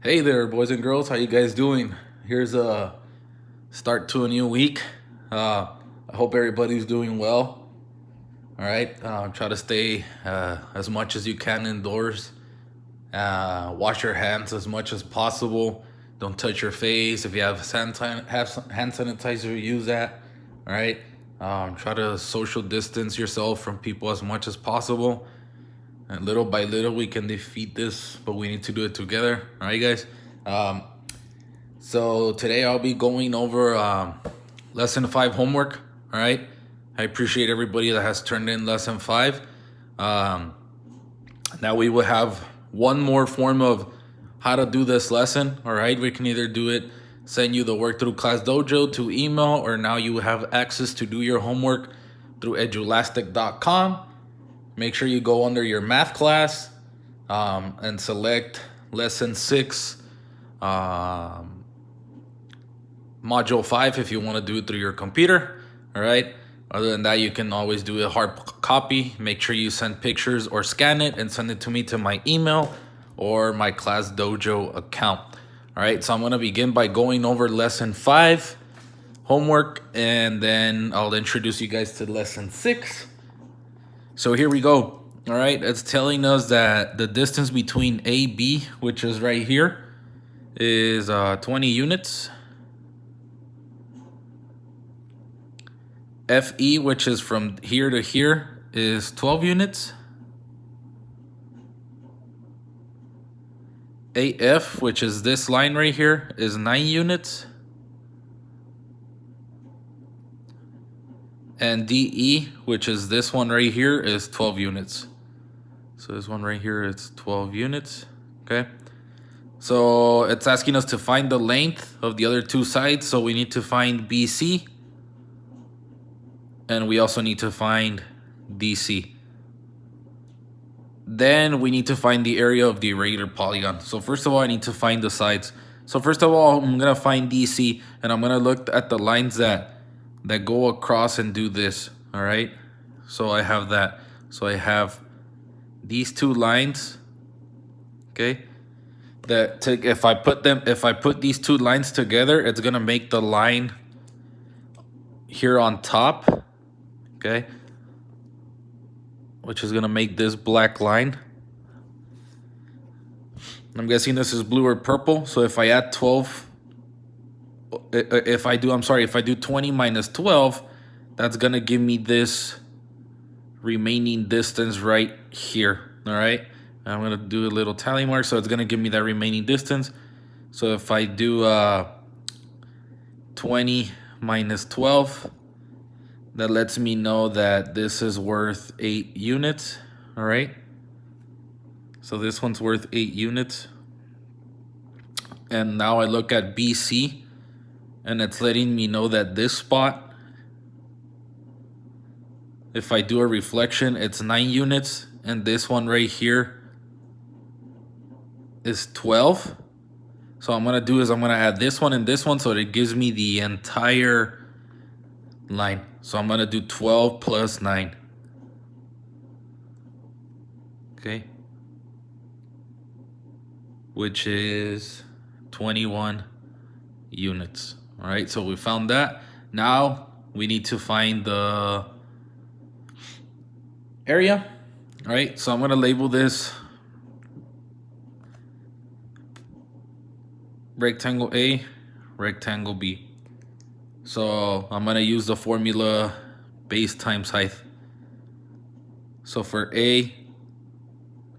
Hey there, boys and girls. How you guys doing? Here's a start to a new week. I hope everybody's doing well. All right. Try to stay as much as you can indoors. Wash your hands as much as possible. Don't touch your face. If you have hand sanitizer, use that. All right. Try to social distance yourself from people as much as possible. And little by little, we can defeat this, but we need to do it together. All right, guys. Um, so today I'll be going over lesson 5 homework. All right. I appreciate everybody that has turned in lesson 5. Now we will have one more form of how to do this lesson. All right. We can either do it, send you the work through Class Dojo to email, or now you have access to do your homework through edulastic.com. Make sure you go under your math class and select lesson 6, module 5 if you want to do it through your computer. All right. Other than that, you can always do a hard copy. Make sure you send pictures or scan it and send it to me to my email or my Class Dojo account. All right. So I'm going to begin by going over lesson 5 homework, and then I'll introduce you guys to lesson 6. So here we go. All right, it's telling us that the distance between AB, which is right here, is 20 units. FE, which is from here to here, is 12 units. AF, which is this line right here, is 9 units. And DE, which is this one right here, is 12 units. So this one right here is 12 units, okay? So it's asking us to find the length of the other two sides. So we need to find BC. And we also need to find DC. Then we need to find the area of the irregular polygon. So first of all, I need to find the sides. So first of all, I'm gonna find DC, and I'm gonna look at the lines that go across and do this. All right. So I have that. So I have these two lines. Okay. If I put these two lines together, it's gonna make the line here on top. Okay. Which is gonna make this black line. I'm guessing this is blue or purple. So if I add 12, if I do 20 minus 12, that's gonna give me this remaining distance right here. All right, I'm gonna do a little tally mark, so it's gonna give me that remaining distance. So if I do 20 minus 12, that lets me know that this is worth 8 units. All right, so this one's worth 8 units. And now I look at BC, and it's letting me know that this spot, if I do a reflection, it's 9 units. And this one right here is 12. So what I'm going to do is I'm going to add this one and this one, so it gives me the entire line. So I'm going to do 12 plus 9. Okay. Which is 21 units. All right, so we found that. Now we need to find the area. All right, so I'm gonna label this rectangle A, rectangle B. So I'm gonna use the formula base times height. So for A,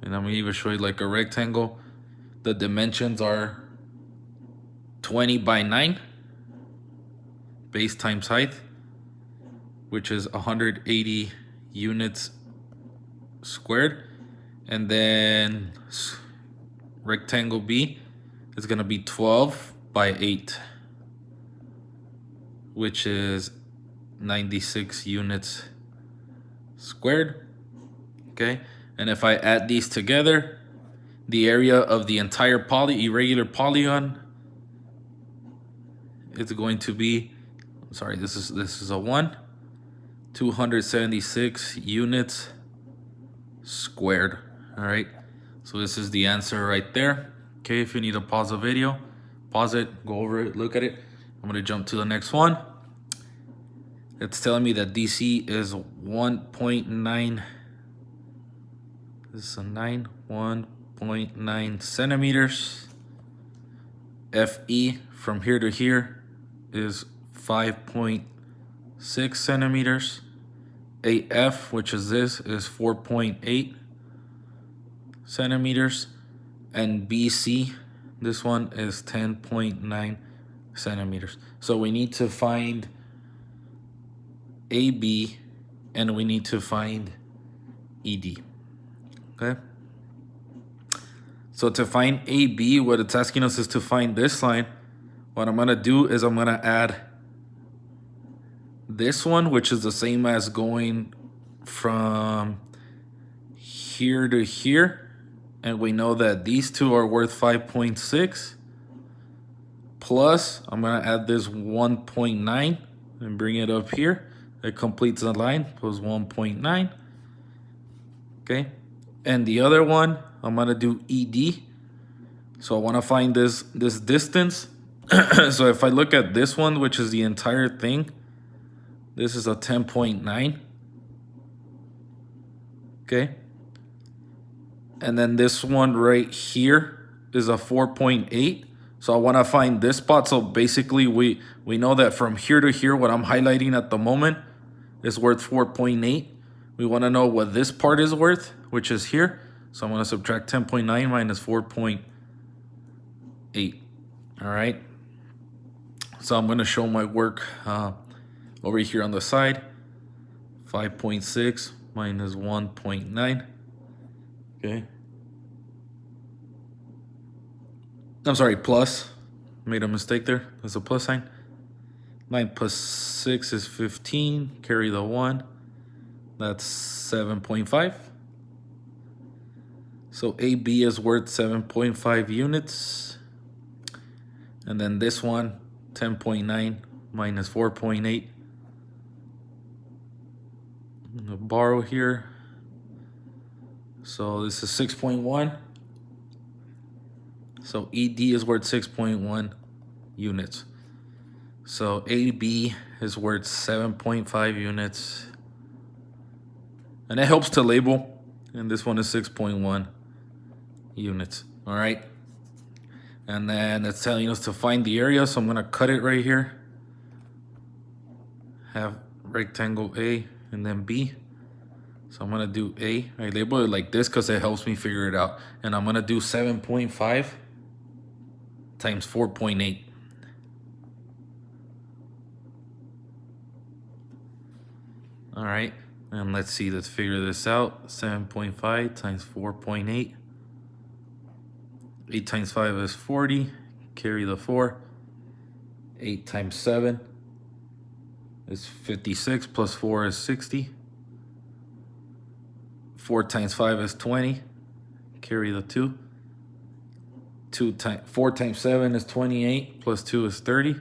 and I'm gonna even show you like a rectangle, the dimensions are 20 by 9. Base times height, which is 180 units squared. And then rectangle B is going to be 12 by 8, which is 96 units squared. Okay, and if I add these together, the area of the entire irregular polygon is going to be, sorry, this is a 1, 276 units squared. All right, so this is the answer right there. Okay, if you need to pause the video, pause it, go over it, look at it. I'm gonna jump to the next one. It's telling me that DC is 1.9. This is a 1.9 centimeters. FE from here to here is 5.6 centimeters. AF, which is this, is 4.8 centimeters. And BC, this one is 10.9 centimeters. So we need to find AB and we need to find ED. Okay. So to find AB, what it's asking us is to find this line. What I'm gonna do is I'm gonna add this one, which is the same as going from here to here. And we know that these two are worth 5.6. Plus, I'm gonna add this 1.9 and bring it up here. It completes the line, plus 1.9. Okay. And the other one, I'm gonna do ED. So I wanna find this distance. So if I look at this one, which is the entire thing, this is a 10.9. Okay. And then this one right here is a 4.8. So I want to find this spot. So basically we know that from here to here, what I'm highlighting at the moment is worth 4.8. We want to know what this part is worth, which is here. So I'm going to subtract 10.9 minus 4.8. All right. So I'm going to show my work over here on the side. 5.6 minus 1.9. Okay. I'm sorry, plus. Made a mistake there. There's a plus sign. 9 plus 6 is 15. Carry the 1. That's 7.5. So AB is worth 7.5 units. And then this one, 10.9 minus 4.8. I'm gonna borrow here. So this is 6.1. So ED is worth 6.1 units. So AB is worth 7.5 units. And it helps to label. And this one is 6.1 units. All right. And then it's telling us to find the area. So I'm going to cut it right here. Have rectangle A and then B. So I'm going to do A. I label it like this because it helps me figure it out. And I'm going to do 7.5 times 4.8. All right. And let's see, let's figure this out. 7.5 times 4.8. 8 times 5 is 40. Carry the 4. 8 times 7 is 56. Plus 4 is 60. 4 times 5 is 20. Carry the 2. 4 times 7 is 28. Plus 2 is 30.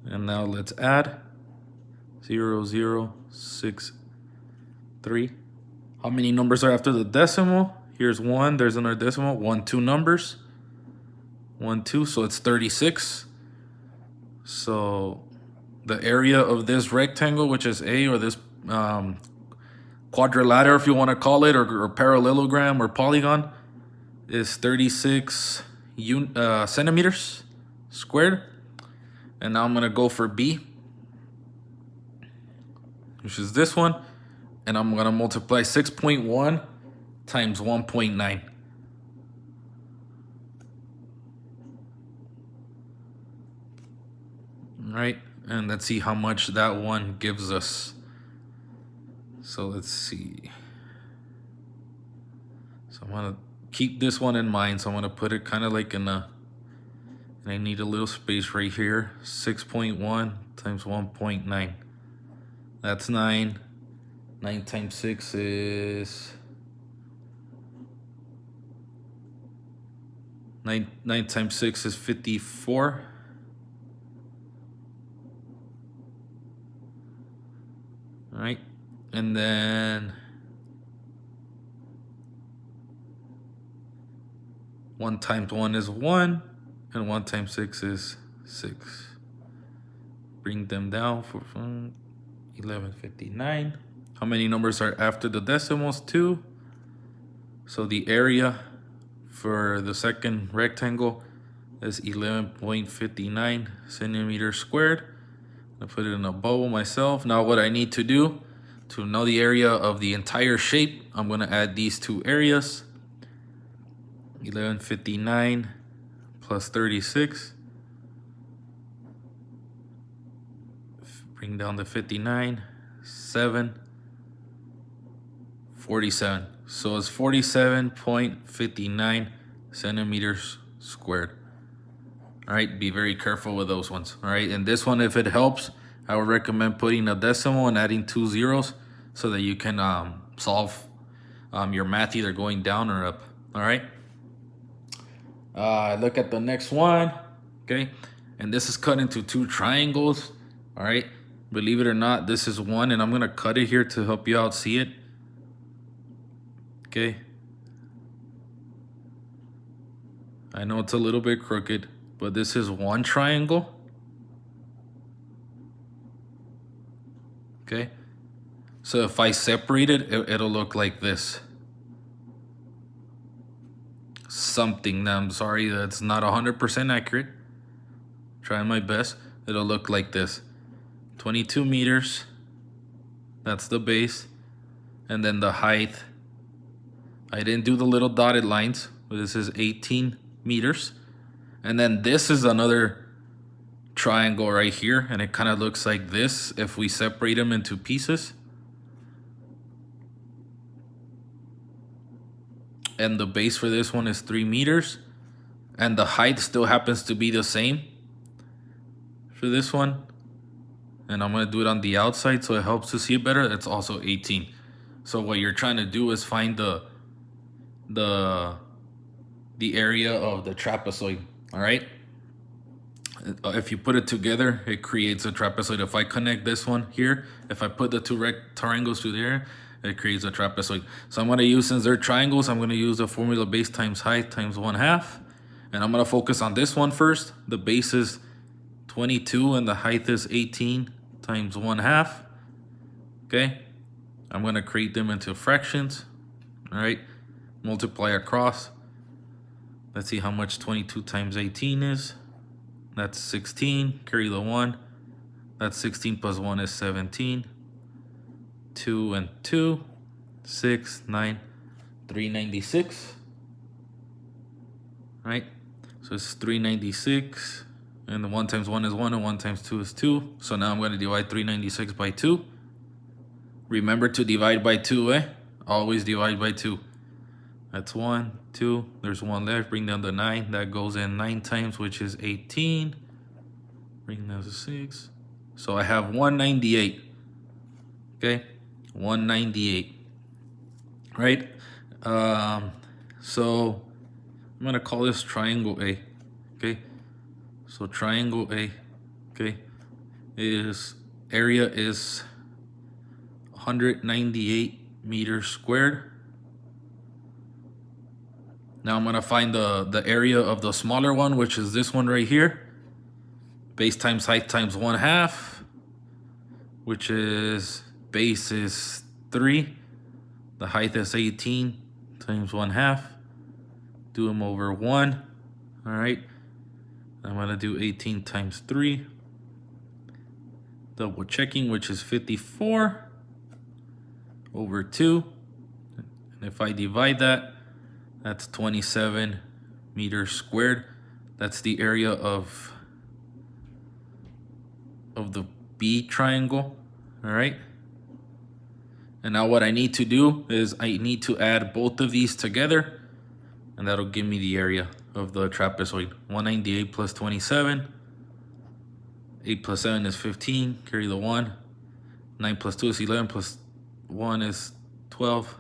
And now let's add. 0, 0, 6, 3. How many numbers are after the decimal? Here's 1. There's another decimal. 1, 2 numbers. 1, 2. So it's 36. So the area of this rectangle, which is A, or this quadrilateral, if you want to call it, or parallelogram or polygon, is 36 centimeters squared. And now I'm going to go for B, which is this one. And I'm going to multiply 6.1 times 1.9. Right? And let's see how much that one gives us. So let's see. So I'm going to keep this one in mind. So I'm going to put it kind of like in a, and I need a little space right here. 6.1 times 1.9. That's 9. 9 times 6 is 9 times 6 is 54. All right. And then 1 times 1 is 1, and 1 times 6 is 6. Bring them down for 1159. How many numbers are after the decimals? 2. So the area for the second rectangle is 11.59 centimeters squared. I put it in a bubble myself. Now what I need to do to know the area of the entire shape, I'm going to add these two areas. 1159 plus 36. Bring down the 59. 7. 47. So it's 47.59 centimeters squared. All right, be very careful with those ones. All right, and this one, if it helps, I would recommend putting a decimal and adding 2 zeros so that you can solve your math either going down or up. All right. Look at the next one. Okay, and this is cut into 2 triangles. All right, believe it or not, this is one, and I'm gonna cut it here to help you out see it. Okay, I know it's a little bit crooked, but this is one triangle. Okay, so if I separate it, it'll look like this. Something. Now, I'm sorry, that's not 100% accurate. Trying my best. It'll look like this. 22 meters. That's the base. And then the height. I didn't do the little dotted lines, but this is 18 meters. And then this is another triangle right here, and it kind of looks like this if we separate them into pieces. And the base for this one is 3 meters, and the height still happens to be the same for this one. And I'm going to do it on the outside so it helps to see it better. It's also 18. So what you're trying to do is find the area of the trapezoid. All right, if you put it together, it creates a trapezoid. If I connect this one here, if I put the 2 rectangles through there, it creates a trapezoid. So I'm going to use, since they're triangles, I'm going to use the formula base times height times 1/2. And I'm going to focus on this one first. The base is 22 and the height is 18 times 1/2. Okay, I'm going to create them into fractions. All right, multiply across. Let's see how much 22 times 18 is. That's 16. Carry the 1. That's 16 plus 1 is 17. 2 and 2. 6, 9, 396. Right? So it's 396. And the 1 times 1 is 1 and 1 times 2 is 2. So now I'm going to divide 396 by 2. Remember to divide by 2, eh? Always divide by 2. That's 1, 2. There's 1 left. Bring down the 9. That goes in 9 times, which is 18. Bring down to 6. So I have 198. Okay, 198. Right. So I'm gonna call this triangle A. Okay. So triangle A. Okay. Area is 198 meters squared. Now I'm going to find the area of the smaller one, which is this one right here. Base times height times 1/2, which is base is 3. The height is 18 times 1/2. Do them over 1. All right. I'm going to do 18 times 3. Double checking, which is 54 over 2. And if I divide that, that's 27 meters squared. That's the area of the B triangle. All right. And now what I need to do is I need to add both of these together, and that'll give me the area of the trapezoid. 198 plus 27. 8 plus 7 is 15. Carry the 1. 9 plus 2 is 11 plus 1 is 12.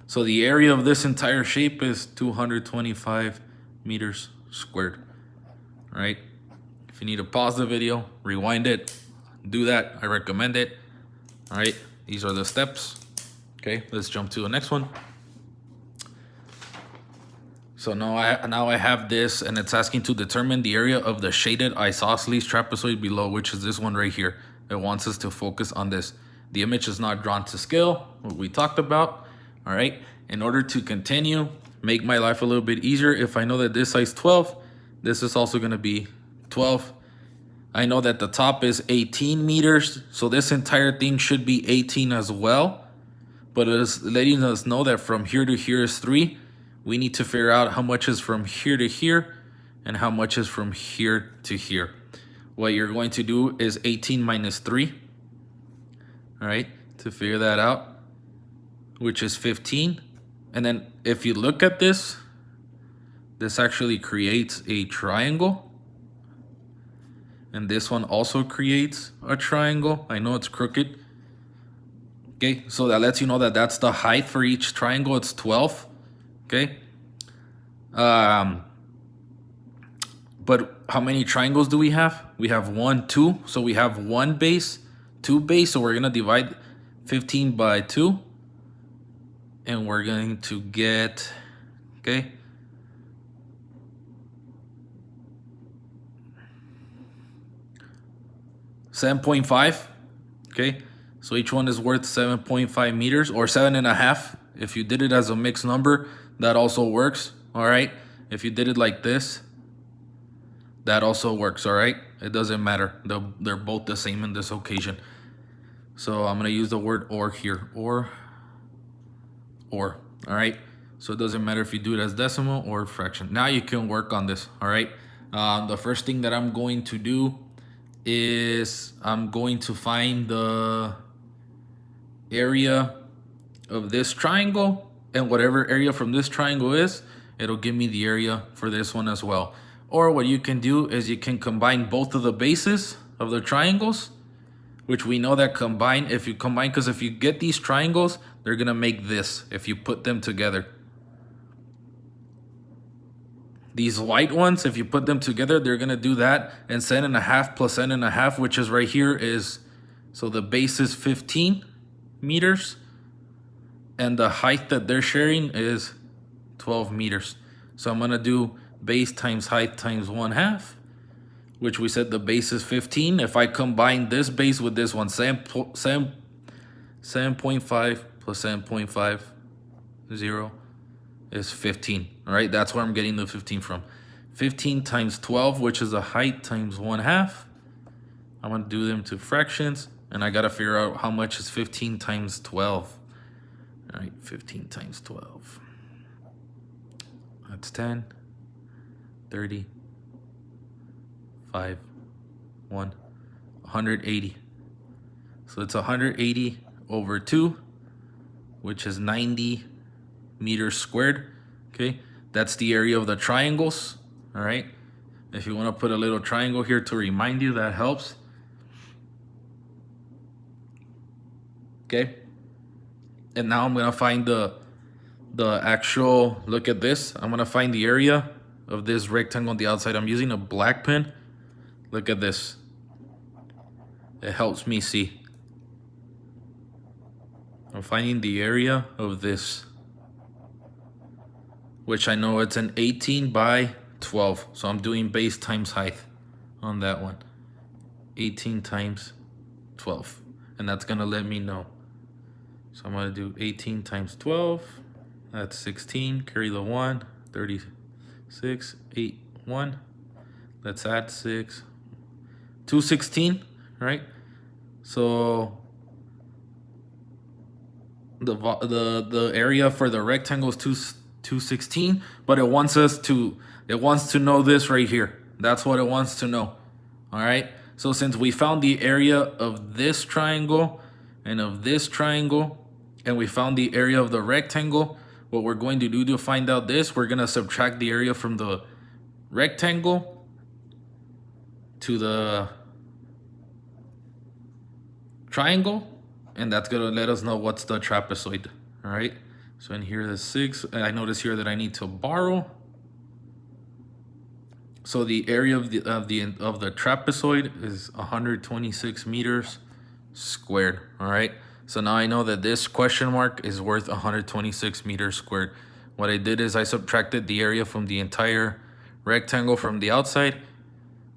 So the area of this entire shape is 225 meters squared. All right. If you need to pause the video, rewind it, do that. I recommend it. All right. These are the steps. Okay. Let's jump to the next one. So now I have this, and it's asking to determine the area of the shaded isosceles trapezoid below, which is this one right here. It wants us to focus on this. The image is not drawn to scale, what we talked about. All right. In order to continue, make my life a little bit easier. If I know that this side's 12, this is also going to be 12. I know that the top is 18 meters, so this entire thing should be 18 as well. But it is letting us know that from here to here is 3. We need to figure out how much is from here to here and how much is from here to here. What you're going to do is 18 minus 3, all right, to figure that out, which is 15. And then if you look at this, this actually creates a triangle. And this one also creates a triangle. I know it's crooked. Okay, so that lets you know that that's the height for each triangle. It's 12. Okay. But how many triangles do we have? We have 1, 2. So we have 1 base, 2 base. So we're going to divide 15 by 2. And we're going to get, okay, 7.5. Okay, so each one is worth 7.5 meters, or 7.5. If you did it as a mixed number, that also works. All right, if you did it like this, that also works. All right, it doesn't matter. They're both the same in this occasion. So I'm gonna use the word or here, or. All right, so it doesn't matter if you do it as decimal or fraction. Now you can work on this. All right, the first thing that I'm going to do is I'm going to find the area of this triangle, and whatever area from this triangle is, it'll give me the area for this one as well. Or what you can do is you can combine both of the bases of the triangles, which we know that combine, if you combine, because if you get these triangles, they're gonna make this if you put them together. These white ones, if you put them together, they're gonna do that. And 7.5 plus 7.5, which is right here, is, so the base is 15 meters. And the height that they're sharing is 12 meters. So I'm gonna do base times height times 1/2, which we said the base is 15. If I combine this base with this one, 7.5 plus 7.5, 0 is 15. All right, that's where I'm getting the 15 from. 15 times 12, which is the height, times 1/2. I'm gonna do them to fractions, and I gotta figure out how much is 15 times 12. All right, 15 times 12. That's 10, 30, 5, 1, 180. So it's 180 over 2, which is 90 meters squared. Okay, that's the area of the triangles. All right, if you want to put a little triangle here to remind you, that helps. Okay, and now I'm gonna find the actual, look at this, I'm gonna find the area of this rectangle on the outside. I'm using a black pen. Look at this, it helps me see. I'm finding the area of this, which I know it's an 18 by 12. So I'm doing base times height on that one. 18 times 12. And that's gonna let me know. So I'm gonna do 18 times 12. That's 16, carry the 1, 36, 8, 1. Let's add 6, 216, right? So the area for the rectangle is 216, but it wants to know this right here. That's what it wants to know. All right, so since we found the area of this triangle and of this triangle, and we found the area of the rectangle, what we're going to do to find out this, we're going to subtract the area from the rectangle to the triangle, and that's going to let us know what's the trapezoid. All right, so in here the 6, and I notice here that I need to borrow. So the area of the trapezoid is 126 meters squared. All right, so now I know that this question mark is worth 126 meters squared, What I did is I subtracted the area from the entire rectangle from the outside,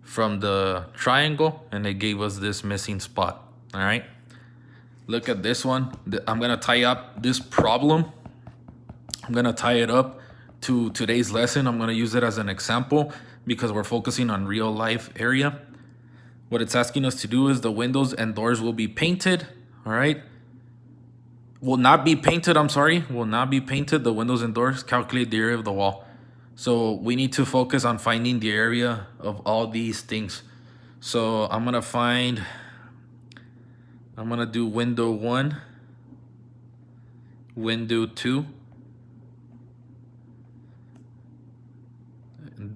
from the triangle, and it gave us this missing spot. All right. Look at this one. I'm gonna tie up this problem. I'm gonna tie it up to today's lesson. I'm gonna use it as an example because we're focusing on real life area. What it's asking us to do is the windows and doors will be painted. All right. Will not be painted, I'm sorry. Will not be painted. The windows and doors, calculate the area of the wall. So we need to focus on finding the area of all these things. So I'm gonna do window 1, window 2,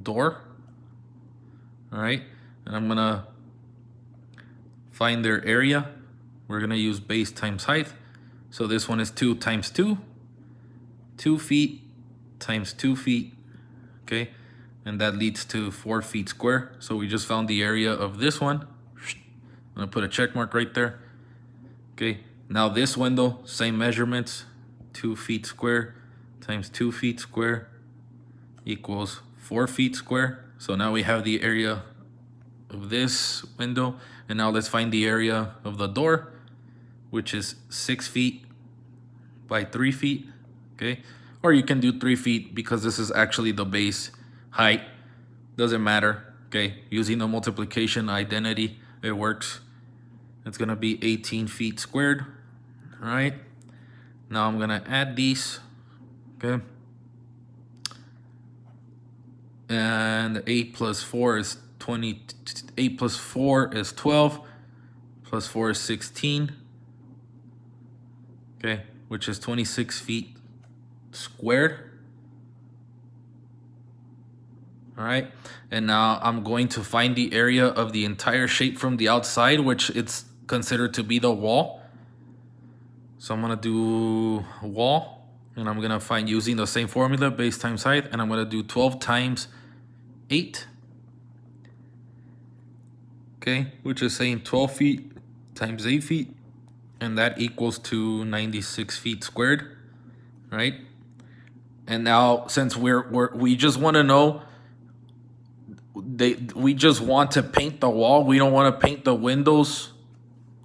door. All right, and I'm gonna find their area. We're gonna use base times height. So this one is 2 times 2, 2 feet times 2 feet, okay? And that leads to 4 feet square. So we just found the area of this one. I'm gonna put a check mark right there. Okay, now this window, same measurements, 2 feet square times 2 feet square equals 4 feet square. So now we have the area of this window. And now let's find the area of the door, which is 6 feet by 3 feet, okay? Or you can do 3 feet because this is actually the base height. Doesn't matter, okay? Using the multiplication identity, it works. It's gonna be 18 feet squared, all right? Now I'm gonna add these, okay? And 8 plus 4 is 20, 8 plus 4 is 12, plus 4 is 16, okay, which is 26 feet squared. All right, and now I'm going to find the area of the entire shape from the outside, which it's considered to be the wall. So I'm gonna do wall, and I'm gonna find using the same formula, base times height, and I'm gonna do 12 times 8, okay, which is saying 12 feet times 8 feet, and that equals to 96 feet squared, right? And now since we just want to know, we just want to paint the wall, we don't want to paint the windows,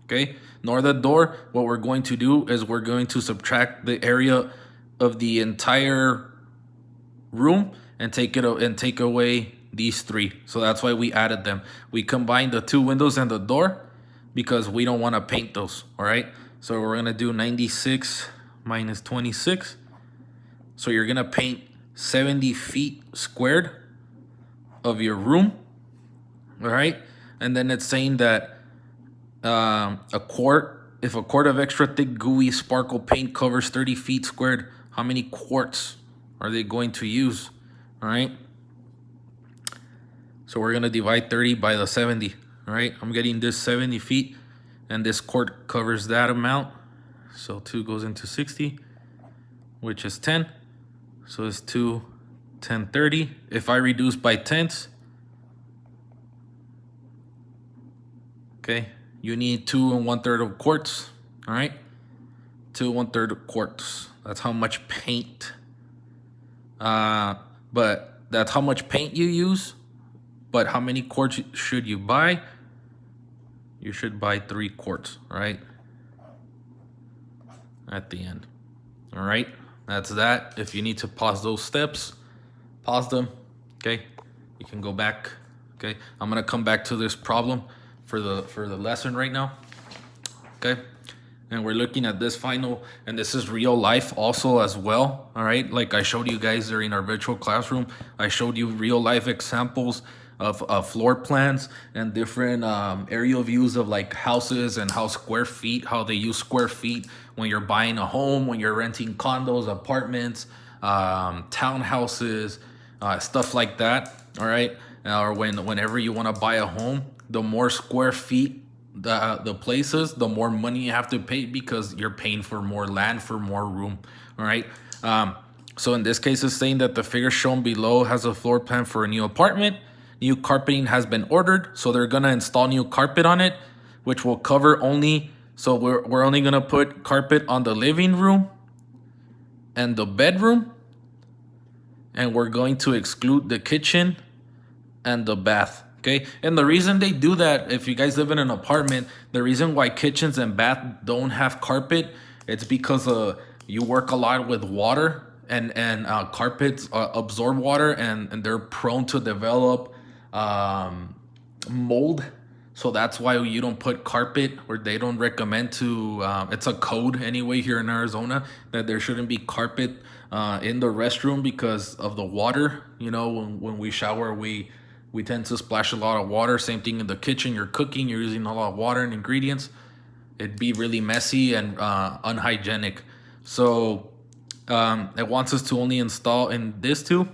okay, nor the door. What we're going to do is we're going to subtract the area of the entire room and take away these 3. So that's why we added them. We combined the 2 windows and the door because we don't want to paint those, all right? So we're gonna do 96 minus 26. So you're gonna paint 70 feet squared of your room, all right? And then it's saying that if a quart of extra thick gooey sparkle paint covers 30 feet squared, how many quarts are they going to use, all right? So we're gonna divide 30 by the 70, all right? I'm getting this 70 feet, and this quart covers that amount. So 2 goes into 60, which is 10. So it's 2, 10, 30. If I reduce by tenths, okay, you need 2 1/3 of quarts, all right? 2 1/3 of quarts. That's how much paint. But that's how much paint you use. But how many quarts should you buy? You should buy 3 quarts, right? At the end. All right, that's that. If you need to pause those steps, pause them, okay? You can go back, okay? I'm gonna come back to this problem for the lesson right now, okay? And we're looking at this final, and this is real life also as well, all right? Like I showed you guys during our virtual classroom, I showed you real life examples of floor plans and different aerial views of like houses and how they use square feet when you're buying a home, when you're renting condos, apartments, townhouses, stuff like that, all right? Or whenever you want to buy a home, the more square feet the places, the more money you have to pay because you're paying for more land, for more room, all right? So in this case, it's saying that the figure shown below has a floor plan for a new apartment. New carpeting has been ordered, so they're gonna install new carpet on it, which will cover only, so we're only gonna put carpet on the living room and the bedroom, and we're going to exclude the kitchen and the bath. Okay, and the reason they do that, if you guys live in an apartment, the reason why kitchens and bath don't have carpet, it's because you work a lot with water, and carpets absorb water, and they're prone to develop mold. So that's why you don't put carpet, or they don't recommend to. It's a code anyway here in Arizona that there shouldn't be carpet in the restroom because of the water. You know, when we shower, we tend to splash a lot of water. Same thing in the kitchen. You're cooking, you're using a lot of water and ingredients. It'd be really messy and unhygienic. So it wants us to only install in this two,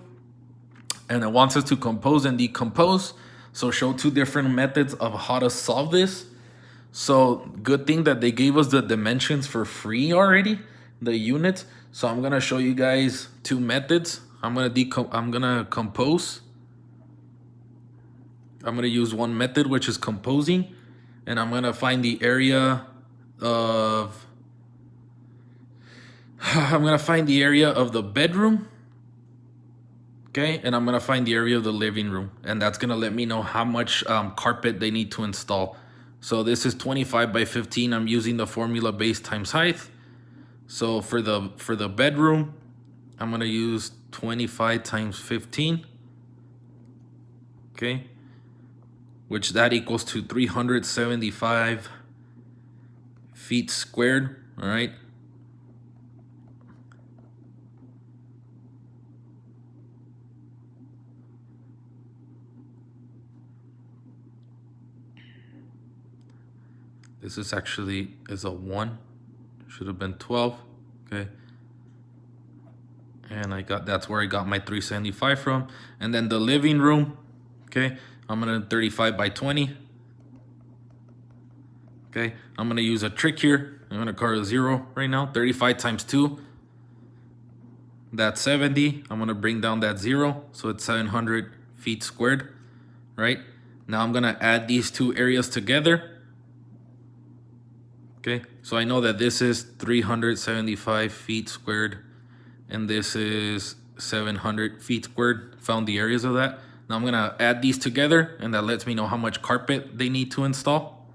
and it wants us to compose and decompose. So show two different methods of how to solve this. So good thing that they gave us the dimensions for free already, the units. So I'm gonna show you guys two methods. I'm gonna compose. I'm gonna use one method, which is composing, and I'm gonna find the area of the bedroom. Okay, and I'm gonna find the area of the living room, and that's gonna let me know how much carpet they need to install. So this is 25 by 15. I'm using the formula base times height. So for the bedroom, I'm gonna use 25 times 15. Okay, which that equals to 375 feet squared. All right. This is actually a 1. Should have been 12. Okay. And that's where I got my 375 from. And then the living room, okay, I'm gonna 35 by 20. Okay, I'm gonna use a trick here. I'm gonna carve a 0 right now. 35 times 2. That's 70. I'm gonna bring down that 0, so it's 700 feet squared. Right? Now I'm gonna add these two areas together. Okay, so I know that this is 375 feet squared, and this is 700 feet squared. Found the areas of that. Now I'm gonna add these together, and that lets me know how much carpet they need to install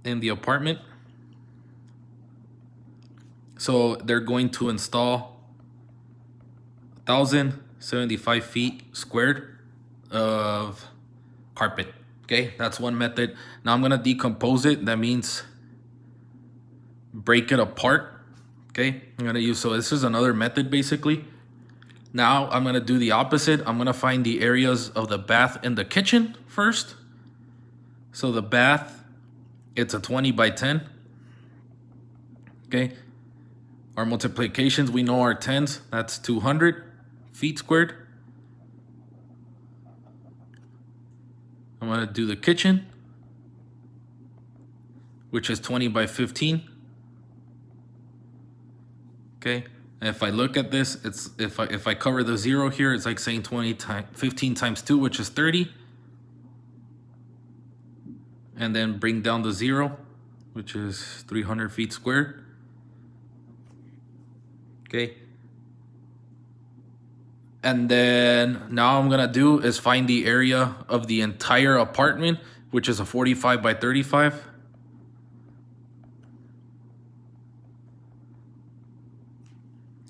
in the apartment. So they're going to install 1,075 feet squared of carpet. Okay, that's one method. Now I'm gonna decompose it. That means break it apart. Okay, I'm gonna use, so this is another method basically. Now I'm gonna do the opposite. I'm gonna find the areas of the bath and the kitchen first. So the bath, it's a 20 by 10. Okay, our multiplications, we know our tens. That's 200 feet squared. I'm gonna do the kitchen, which is 20 by 15. Okay, and if I look at this, it's if I cover the 0 here, it's like saying 15 times 2, which is 30. And then bring down the 0, which is 300 feet squared. Okay. And then now I'm gonna do is find the area of the entire apartment, which is a 45 by 35.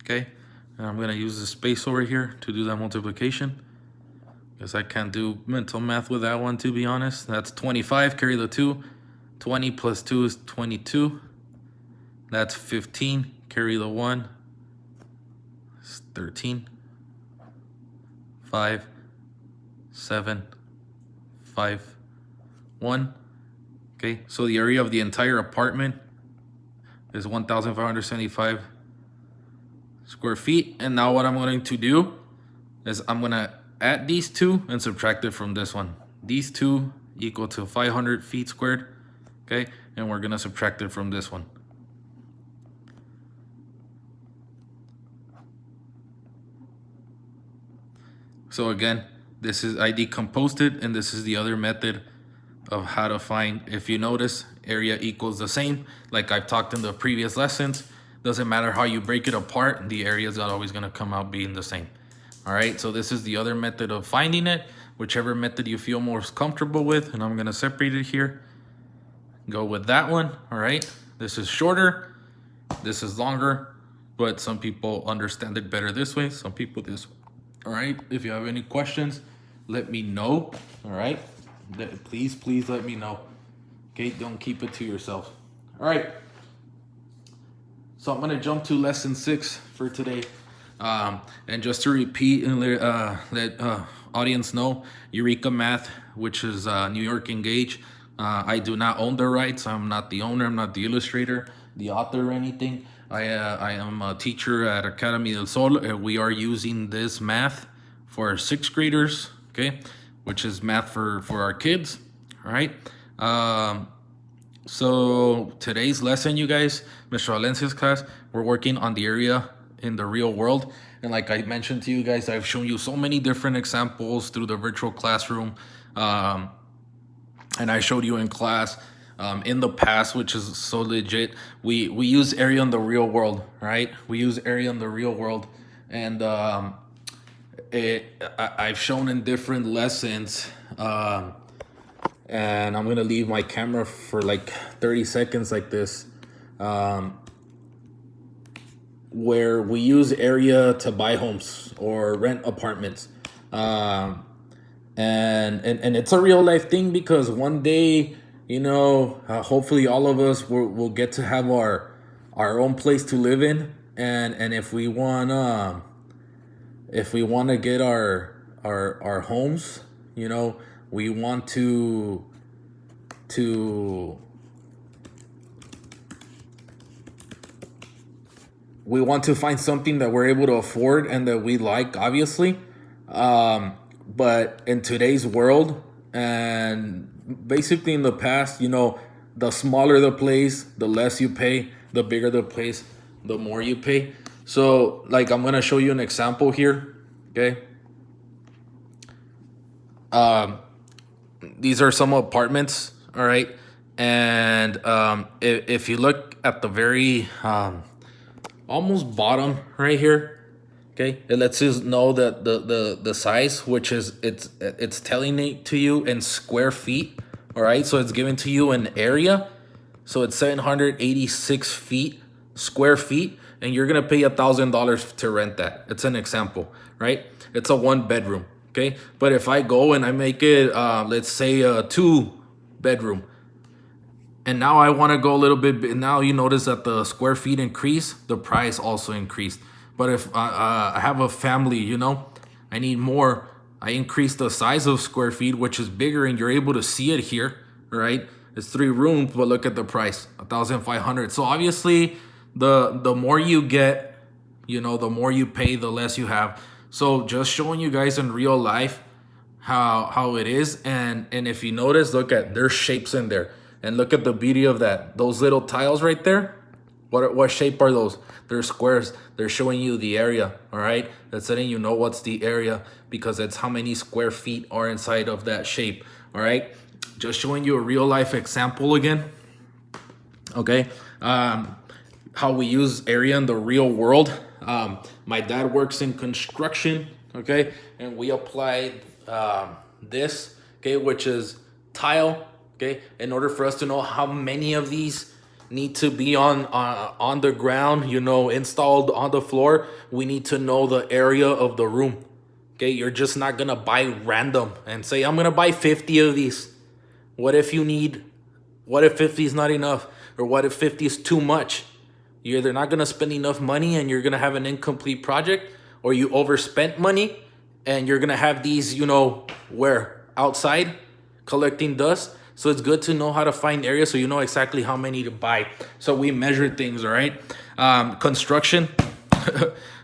Okay, and I'm gonna use the space over here to do that multiplication, because I can't do mental math with that one, to be honest. That's 25, carry the 2. 20 plus 2 is 22. That's 15, carry the 1. It's 13. 5, 7, 5, 1. Okay, so the area of the entire apartment is 1,575 square feet. And now what I'm going to do is I'm going to add these two and subtract it from this one. These two equal to 500 feet squared. Okay, and we're going to subtract it from this one. So again, this is, I decomposed it, and this is the other method of how to find, if you notice, area equals the same, like I've talked in the previous lessons. Doesn't matter how you break it apart, the area is not always going to come out being the same. All right, so this is the other method of finding it, whichever method you feel most comfortable with. And I'm going to separate it here. Go with that one. All right, this is shorter, this is longer, but some people understand it better this way, some people this way. All right, if you have any questions, let me know. All right, please let me know. Okay, don't keep it to yourself. All right, so I'm gonna jump to lesson 6 for today. And just to repeat and let audience know, Eureka Math, which is New York Engage, I do not own the rights. I'm not the owner, I'm not the illustrator, the author or anything. I am a teacher at Academy del Sol. We are using this math for 6th graders, okay, which is math for our kids. All right. So today's lesson, you guys, Mr. Valencia's class, we're working on the area in the real world. And like I mentioned to you guys, I've shown you so many different examples through the virtual classroom. And I showed you in class in the past, which is so legit. We use area in the real world, right? We use area in the real world. And I've shown in different lessons. And I'm gonna leave my camera for like 30 seconds like this, where we use area to buy homes or rent apartments. And it's a real life thing, because one day, you know, hopefully all of us will get to have our own place to live in. And if we wanna get our homes, you know, we want to find something that we're able to afford and that we like, obviously. But in today's world, and basically in the past, you know, the smaller the place, the less you pay. The bigger the place, the more you pay. So, like, I'm gonna show you an example here, okay? These are some apartments, all right? And if you look at the very almost bottom right here, okay, it lets us know that the size, which is it's telling it to you in square feet, all right? So it's given to you an area, so it's 786 square feet, and you're gonna pay $1,000 to rent that. It's an example, right? It's a 1-bedroom. Okay, but if I go and I make it, let's say a 2-bedroom, and now I want to go a little bit, now you notice that the square feet increase, the price also increased. But if I have a family, you know, I need more, I increase the size of square feet, which is bigger, and you're able to see it here, right? It's 3 rooms, but look at the price, $1,500. So obviously, the more you get, you know, the more you pay, the less you have. So just showing you guys in real life how it is. And if you notice, look at, there's shapes in there. And look at the beauty of that. Those little tiles right there, what shape are those? They're squares. They're showing you the area, all right? That's letting you know what's the area, because it's how many square feet are inside of that shape, all right? Just showing you a real life example again, okay? How we use area in the real world. My dad works in construction, okay, and we applied this, okay, which is tile, okay, in order for us to know how many of these need to be on the ground, you know, installed on the floor. We need to know the area of the room, okay? You're just not gonna buy random and say, I'm gonna buy 50 of these. What if 50 is not enough? Or what if 50 is too much? You're either not going to spend enough money and you're going to have an incomplete project, or you overspent money and you're going to have these, you know, where outside collecting dust. So it's good to know how to find areas so you know exactly how many to buy. So we measure things, all right? Construction,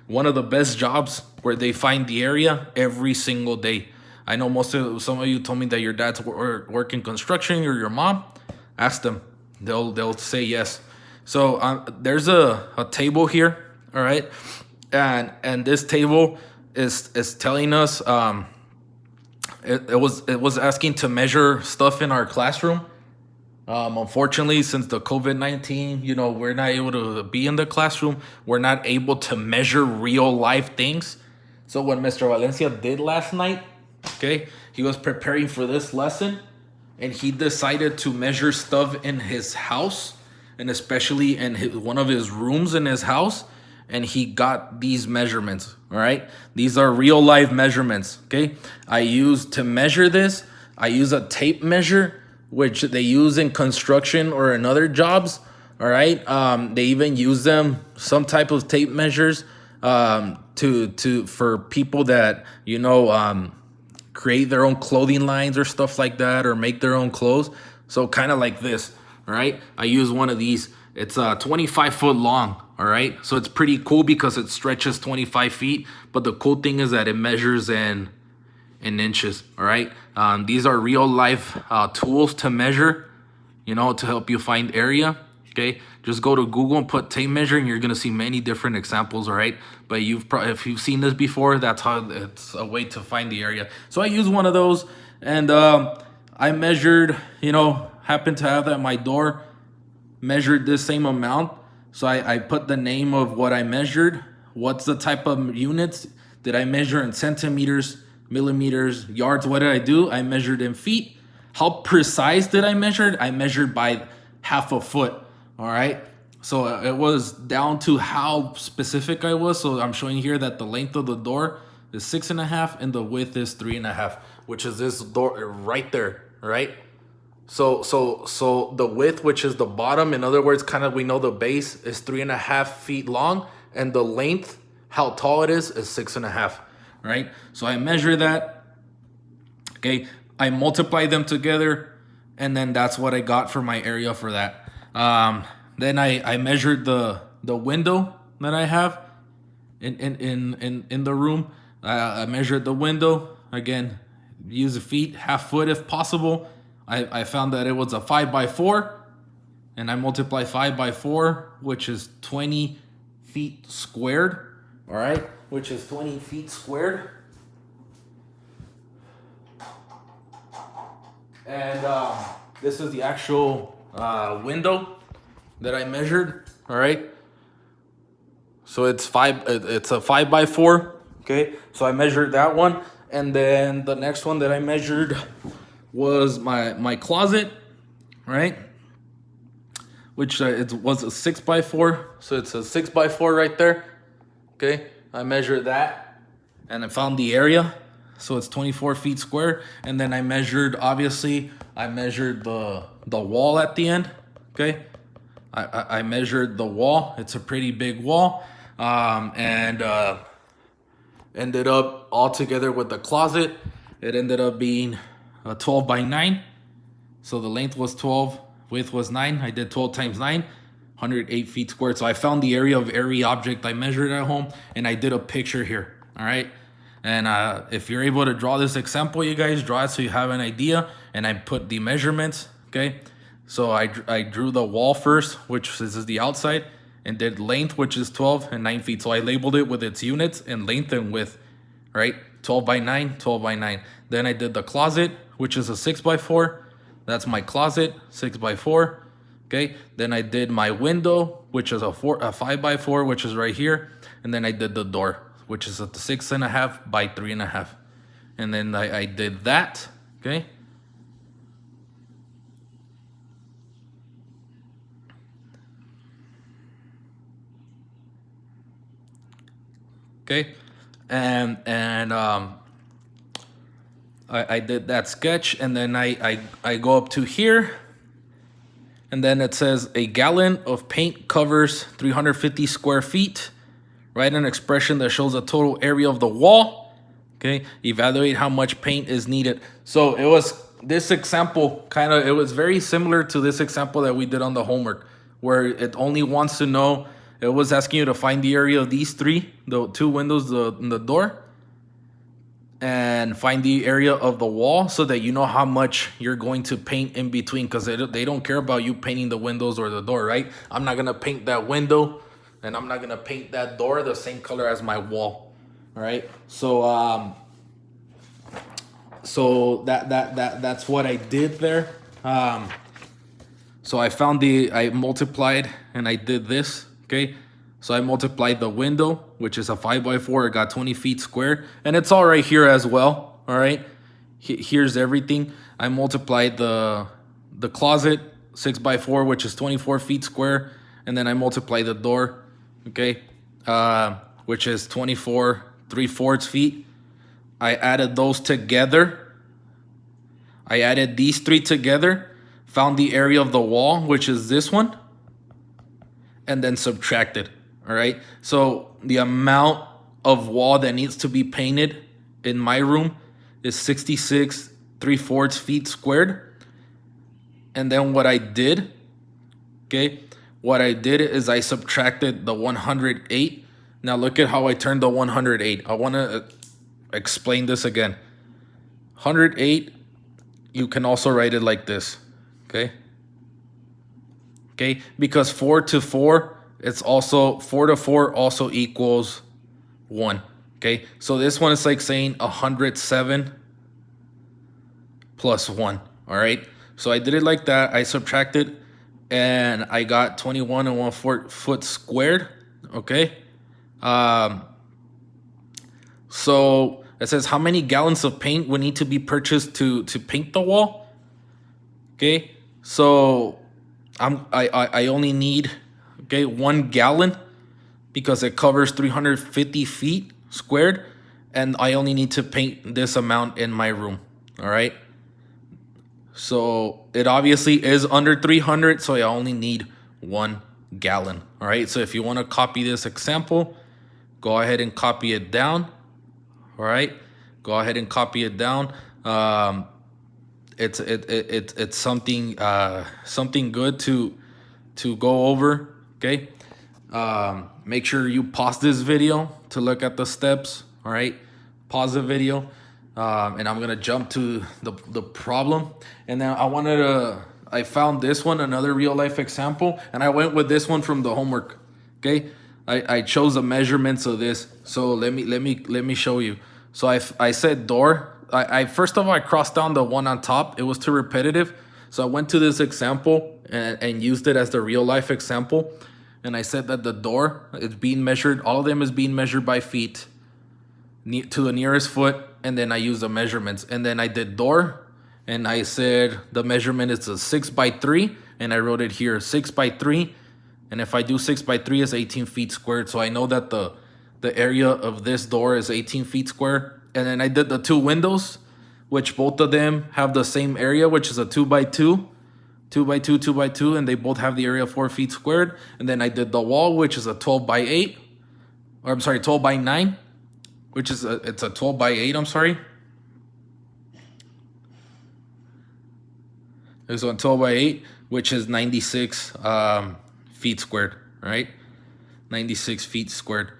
one of the best jobs where they find the area every single day. I know some of you told me that your dad's working construction, or your mom. Ask them. They'll say yes. So there's a table here, all right, and this table is telling us it was asking to measure stuff in our classroom, Unfortunately, since the COVID-19, we're not able to be in the classroom. We're not able to measure real life things. So what Mr. Valencia did last night, okay, he was preparing for this lesson, and he decided to measure stuff in his house, and especially in one of his rooms in his house, and he got these measurements. All right, these are real life measurements. Okay, I use a tape measure, which they use in construction or in other jobs. All right, they even use them, some type of tape measures, for people that create their own clothing lines or stuff like that, or make their own clothes. So kind of like this. All right, I use one of these. It's 25 foot long. All right, so it's pretty cool because it stretches 25 feet. But the cool thing is that it measures in inches. All right, these are real life tools to measure, to help you find area. Okay, just go to Google and put tape measure, and you're gonna see many different examples. All right, but if you've seen this before, that's how it's a way to find the area. So I use one of those, and I measured. Happened to have that my door measured this same amount. So I put the name of what I measured. What's the type of units? Did I measure in centimeters, millimeters, yards? What did I do? I measured in feet. How precise did I measure? I measured by half a foot. All right. So it was down to how specific I was. So I'm showing here that the length of the door is 6.5 and the width is 3.5, which is this door right there. Right. So the width, which is the bottom, in other words, kind of, we know the base is 3.5 feet long, and the length, how tall it is 6.5. Right. So I measure that. Okay. I multiply them together, and then that's what I got for my area for that. Then I measured the window that I have in the room. I measured the window again. Use the feet, half foot if possible. I found that it was a 5x4, and I multiply 5x4, which is 20 feet squared. All right, which is 20 feet squared. And this is the actual window that I measured. All right, so it's a 5x4. Okay, so I measured that one, and then the next one that I measured was my closet, right? Which it was a 6x4, so it's a 6x4 right there. Okay, I measured that, and I found the area, so it's 24 feet square. And then I measured the wall at the end. Okay, I measured the wall. It's a pretty big wall, and ended up all together with the closet. It ended up being 12 by 9. So the length was 12, width was 9. I did 12 times 9, 108 feet squared. So I found the area of every object I measured at home, and I did a picture here. All right. And if you're able to draw this example, you guys draw it so you have an idea. And I put the measurements. Okay. So I drew the wall first, which is the outside, and did length, which is 12 and 9 feet. So I labeled it with its units and length and width, right? 12 by 9, 12 by 9. Then I did the closet, which is a 6x4. That's my closet, 6x4. Okay. Then I did my window, which is a 5x4, which is right here. And then I did the door, which is a 6.5 by 3.5. And then I did that. Okay. Okay. And I did that sketch, and then I go up to here, and then it says a gallon of paint covers 350 square feet. Write an expression that shows the total area of the wall. Okay, evaluate how much paint is needed. So it was this example it was very similar to this example that we did on the homework, where it only wants to know, it was asking you to find the area of these three, the two windows, the door, and find the area of the wall so that you know how much you're going to paint in between, because they don't care about you painting the windows or the door, right? I'm not going to paint that window, and I'm not going to paint that door the same color as my wall, all right? So so that's what I did there. So I multiplied and I did this, okay? So I multiplied the window, which is a 5x4, it got 20 feet square, and it's all right here as well, all right? Here's everything. I multiplied the closet, 6x4, which is 24 feet square, and then I multiplied the door, okay? Which is 24 3/4 feet. I added those together. I added these three together, found the area of the wall, which is this one, and then subtracted, all right? So the amount of wall that needs to be painted in my room is 66 3/4 feet squared. And then what I did, okay, what I did is I subtracted the 108. Now look at how I turned the 108. I want to explain this again. 108, you can also write it like this, okay? Okay, because 4 to 4, it's also 4 to 4 also equals 1. Okay, so this one is like saying 107 plus 1. All right, so I did it like that. I subtracted and I got 21 and 1/4 foot squared. Okay, so it says how many gallons of paint would need to be purchased to paint the wall. Okay, so I only need 1 gallon because it covers 350 feet squared, and I only need to paint this amount in my room. All right, so it obviously is under 300, so I only need 1 gallon. All right, so if you want to copy this example, go ahead and copy it down. All right, go ahead and copy it down. It's something something good to go over. Okay, make sure you pause this video to look at the steps. All right, pause the video, and I'm gonna jump to the problem. And then I found this one, another real life example, and I went with this one from the homework. Okay, I chose the measurements of this. So let me show you. So I said door. I first of all, I crossed down the one on top. It was too repetitive. So I went to this example and used it as the real life example. And I said that the door is being measured. All of them is being measured by feet to the nearest foot. And then I used the measurements. And then I did door. And I said the measurement is a 6x3. And I wrote it here, 6x3. And if I do 6x3, it's 18 feet squared. So I know that the area of this door is 18 feet square. And then I did the 2 windows, which both of them have the same area, which is a 2x2, 2x2, 2x2, and they both have the area of 4 feet squared. And then I did the wall, which is a 12x8, or I'm sorry, 12x9, which is it's a 12x8. I'm sorry. It's a 12x8, which is 96 feet squared, right? 96 feet squared.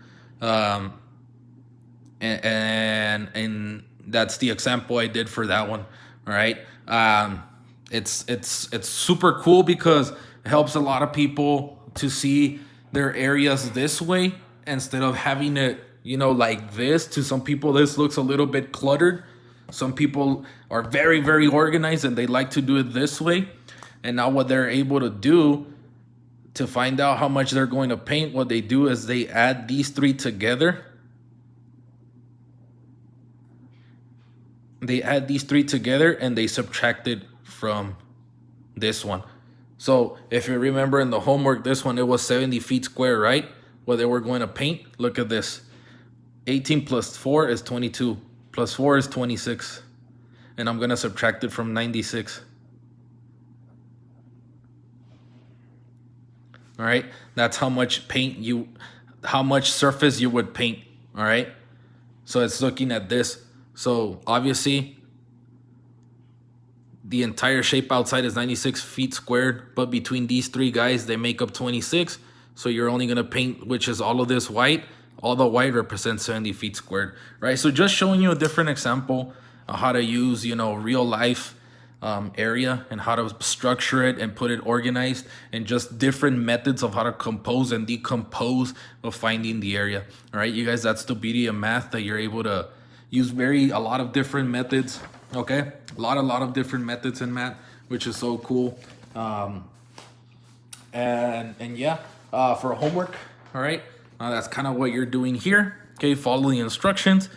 And that's the example I did for that one. All right. It's super cool because it helps a lot of people to see their areas this way instead of having it, like this. To some people, this looks a little bit cluttered. Some people are very, very organized and they like to do it this way. And now what they're able to do to find out how much they're going to paint, what they do is they add these 3 together. They add these 3 together and they subtract it from this one. So if you remember in the homework, this one, it was 70 feet square, right? What they were going to paint. Look at this. 18 plus 4 is 22. Plus 4 is 26. And I'm going to subtract it from 96. All right. That's how much how much surface you would paint. All right. So it's looking at this. So obviously the entire shape outside is 96 feet squared, but between these 3 guys, they make up 26. So you're only going to paint, which is all of this white. All the white represents 70 feet squared, right? So just showing you a different example of how to use, real life area and how to structure it and put it organized, and just different methods of how to compose and decompose of finding the area. All right, you guys, that's the beauty of math, that you're able to use a lot of different methods. Okay, a lot of different methods in math, which is so cool. And yeah, for homework, all right, that's kind of what you're doing here. Okay, follow the instructions.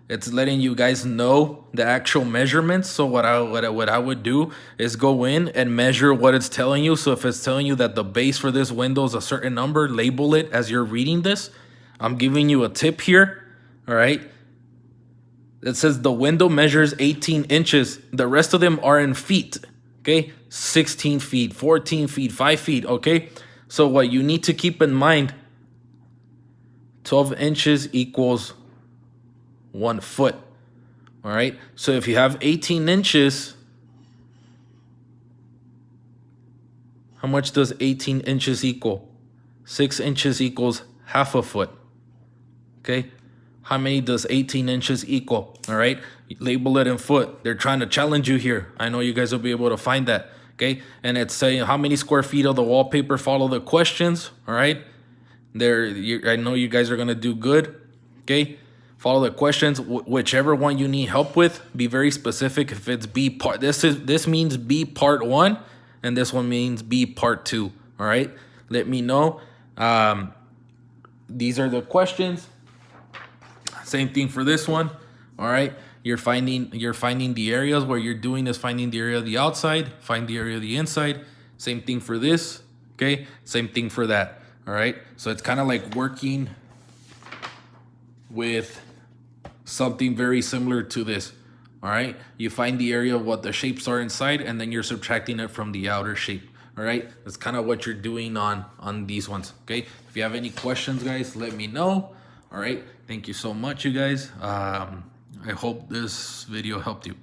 It's letting you guys know the actual measurements. So what I would do is go in and measure what it's telling you. So if it's telling you that the base for this window is a certain number, label it as you're reading this. I'm giving you a tip here, all right? It says the window measures 18 inches. The rest of them are in feet, okay? 16 feet, 14 feet, 5 feet, okay? So what you need to keep in mind, 12 inches equals 1 foot, all right? So if you have 18 inches, how much does 18 inches equal? 6 inches equals half a foot, okay? How many does 18 inches equal? All right, label it in foot. They're trying to challenge you here. I know you guys will be able to find that. Okay, and it's saying how many square feet of the wallpaper. Follow the questions. All right, I know you guys are gonna do good. Okay, follow the questions. Whichever one you need help with, be very specific. If it's B part, this means B part 1, and this one means B part 2. All right, let me know. These are the questions. Same thing for this one. All right, you're finding the areas. Where you're doing is finding the area of the outside, find the area of the inside. Same thing for this. Okay, same thing for that. All right, so it's kind of like working with something very similar to this. All right, you find the area of what the shapes are inside, and then you're subtracting it from the outer shape. All right, that's kind of what you're doing on these ones. Okay, if you have any questions, guys, let me know. All right, thank you so much, you guys. I hope this video helped you.